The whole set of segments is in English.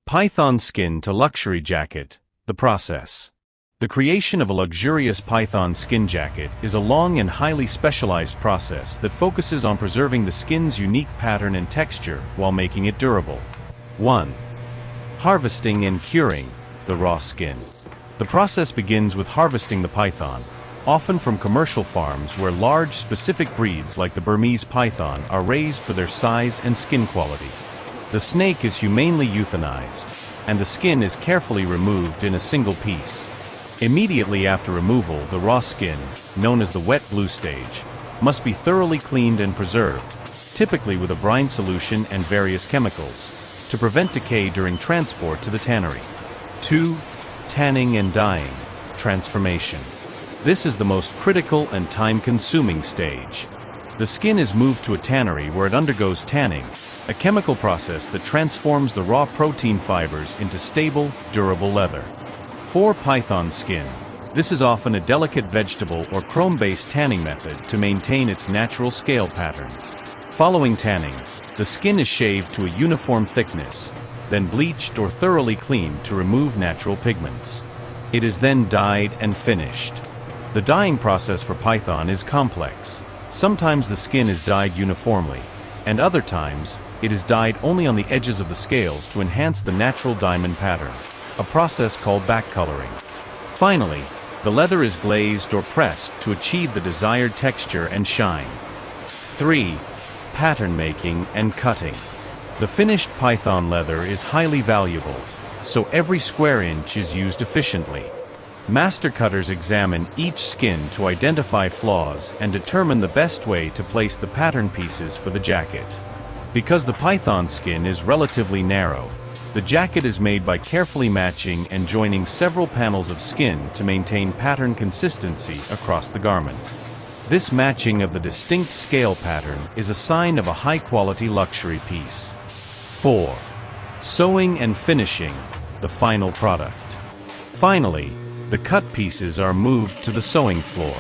Python skin to luxury jacket, the process. The creation of a luxurious python skin jacket is a long and highly specialized process that focuses on preserving the skin's unique pattern and texture while making it durable. 1. Harvesting and curing the raw skin. The process begins with harvesting the python, often from commercial farms where large specific breeds like the Burmese python are raised for their size and skin quality. The snake is humanely euthanized, and the skin is carefully removed in a single piece. Immediately after removal, the raw skin, known as the wet blue stage, must be thoroughly cleaned and preserved, typically with a brine solution and various chemicals, to prevent decay during transport to the tannery. 2. Tanning and dyeing, transformation. This is the most critical and time-consuming stage. The skin is moved to a tannery where it undergoes tanning, a chemical process that transforms the raw protein fibers into stable, durable leather. 4. Python skin. This is often a delicate vegetable or chrome-based tanning method to maintain its natural scale pattern. Following tanning, the skin is shaved to a uniform thickness, then bleached or thoroughly cleaned to remove natural pigments. It is then dyed and finished. The dyeing process for python is complex. Sometimes the skin is dyed uniformly, and other times, it is dyed only on the edges of the scales to enhance the natural diamond pattern, a process called backcoloring. Finally, the leather is glazed or pressed to achieve the desired texture and shine. 3. Pattern making and cutting. The finished python leather is highly valuable, so every square inch is used efficiently. Master cutters examine each skin to identify flaws and determine the best way to place the pattern pieces for the jacket. Because the python skin is relatively narrow, the jacket is made by carefully matching and joining several panels of skin to maintain pattern consistency across the garment. This matching of the distinct scale pattern is a sign of a high-quality luxury piece. 4. Sewing and finishing, the final product. Finally, the cut pieces are moved to the sewing floor.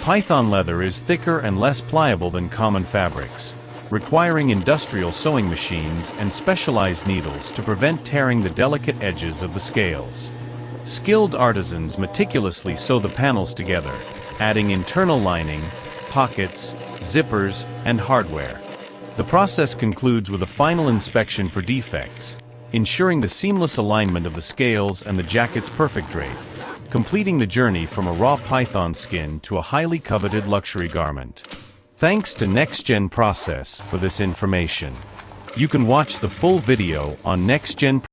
Python leather is thicker and less pliable than common fabrics, requiring industrial sewing machines and specialized needles to prevent tearing the delicate edges of the scales. Skilled artisans meticulously sew the panels together, adding internal lining, pockets, zippers, and hardware. The process concludes with a final inspection for defects, ensuring the seamless alignment of the scales and the jacket's perfect drape, completing the journey from a raw python skin to a highly coveted luxury garment. Thanks to NextGen Process for this information. You can watch the full video on NextGen